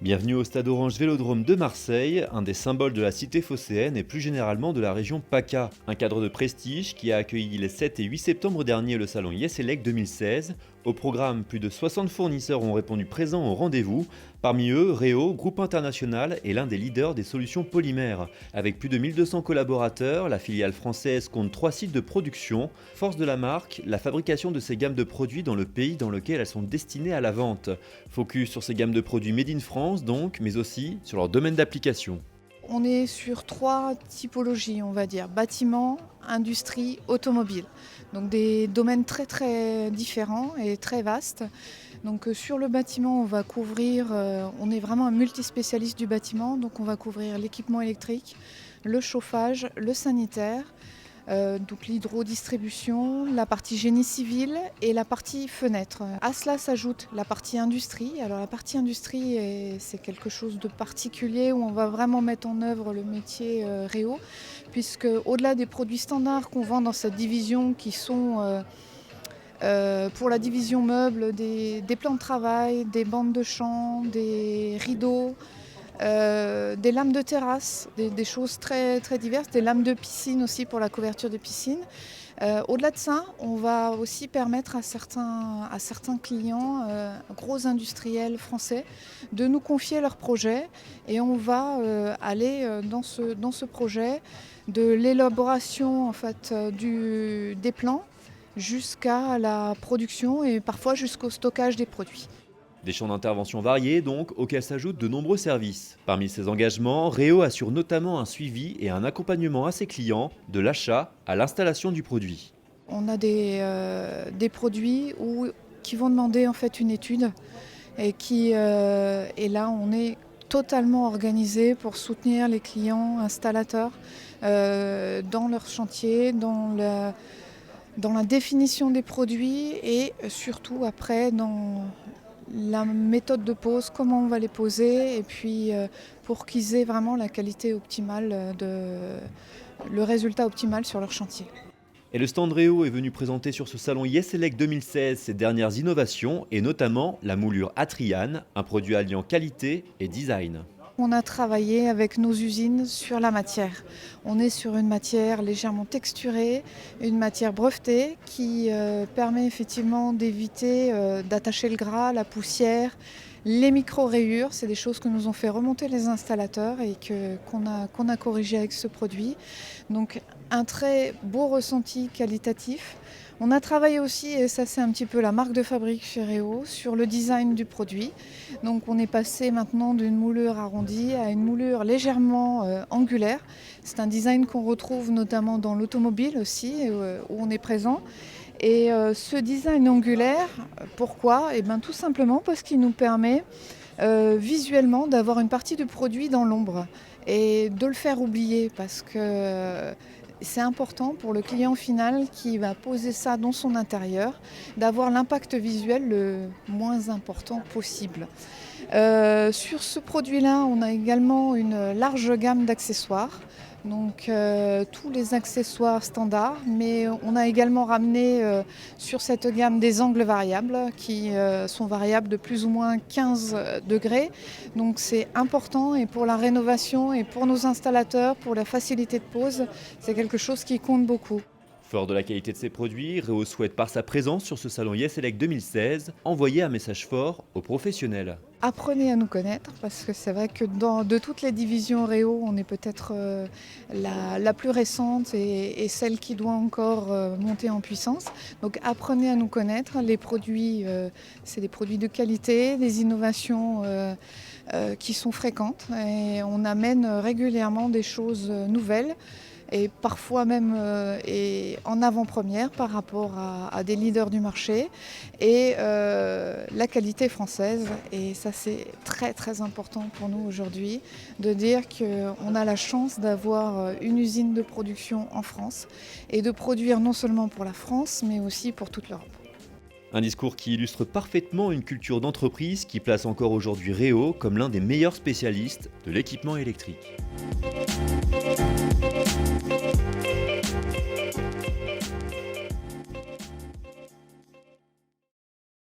Bienvenue au Stade Orange Vélodrome de Marseille, un des symboles de la cité phocéenne et plus généralement de la région PACA. Un cadre de prestige qui a accueilli les 7 et 8 septembre dernier le salon Yeselec 2016. Au programme, plus de 60 fournisseurs ont répondu présents au rendez-vous. Parmi eux, Réo, groupe international, est l'un des leaders des solutions polymères. Avec plus de 1200 collaborateurs, la filiale française compte 3 sites de production. Force de la marque, la fabrication de ces gammes de produits dans le pays dans lequel elles sont destinées à la vente. Focus sur ces gammes de produits made in France donc, mais aussi sur leur domaine d'application. On est sur 3 typologies, on va dire, bâtiment, industrie, automobile. Donc des domaines très très différents et très vastes. Donc sur le bâtiment, on va couvrir, on est vraiment un multispécialiste du bâtiment, donc on va couvrir l'équipement électrique, le chauffage, le sanitaire, donc l'hydrodistribution, la partie génie civil et la partie fenêtre. À cela s'ajoute la partie industrie. Alors la partie industrie, c'est quelque chose de particulier où on va vraiment mettre en œuvre le métier Réo, puisque au-delà des produits standards qu'on vend dans cette division qui sont pour la division meubles, des plans de travail, des bandes de champ, des rideaux, des lames de terrasse, des choses très, très diverses, des lames de piscine aussi pour la couverture de piscine. Au-delà de ça, on va aussi permettre à certains clients, gros industriels français, de nous confier leurs projets et on va aller dans ce projet de l'élaboration en fait, des plans jusqu'à la production et parfois jusqu'au stockage des produits. Des champs d'intervention variés donc, auxquels s'ajoutent de nombreux services. Parmi ces engagements, Réo assure notamment un suivi et un accompagnement à ses clients, de l'achat à l'installation du produit. On a des produits qui vont demander en fait une étude et là on est totalement organisé pour soutenir les clients installateurs dans leur chantier, dans la définition des produits et surtout après dans la méthode de pose, comment on va les poser et puis pour qu'ils aient vraiment la qualité optimale, le résultat optimal sur leur chantier. Et le stand Réo est venu présenter sur ce salon Yeselec 2016 ses dernières innovations et notamment la moulure Atriane, un produit alliant qualité et design. On a travaillé avec nos usines sur la matière. On est sur une matière légèrement texturée, une matière brevetée qui permet effectivement d'éviter d'attacher le gras, la poussière, les micro-rayures. C'est des choses que nous ont fait remonter les installateurs et qu'on a corrigé avec ce produit. Donc un très beau ressenti qualitatif. On a travaillé aussi, et ça c'est un petit peu la marque de fabrique chez Réo, sur le design du produit. Donc on est passé maintenant d'une moulure arrondie à une moulure légèrement angulaire. C'est un design qu'on retrouve notamment dans l'automobile aussi, où on est présent. Et ce design angulaire, pourquoi ? Tout simplement parce qu'il nous permet visuellement d'avoir une partie du produit dans l'ombre et de le faire oublier parce que c'est important pour le client final qui va poser ça dans son intérieur, d'avoir l'impact visuel le moins important possible. Sur ce produit-là, on a également une large gamme d'accessoires. Donc tous les accessoires standards, mais on a également ramené sur cette gamme des angles variables qui sont variables de plus ou moins 15 degrés. Donc c'est important et pour la rénovation et pour nos installateurs, pour la facilité de pose, c'est quelque chose qui compte beaucoup. Fort de la qualité de ses produits, Réo souhaite par sa présence sur ce salon Yeselec 2016 envoyer un message fort aux professionnels. Apprenez à nous connaître parce que c'est vrai que de toutes les divisions Réo, on est peut-être la plus récente et celle qui doit encore monter en puissance. Donc apprenez à nous connaître. Les produits, c'est des produits de qualité, des innovations qui sont fréquentes et on amène régulièrement des choses nouvelles. Et parfois même et en avant-première par rapport à des leaders du marché et la qualité française. Et ça c'est très très important pour nous aujourd'hui de dire qu'on a la chance d'avoir une usine de production en France et de produire non seulement pour la France mais aussi pour toute l'Europe. Un discours qui illustre parfaitement une culture d'entreprise qui place encore aujourd'hui Réo comme l'un des meilleurs spécialistes de l'équipement électrique.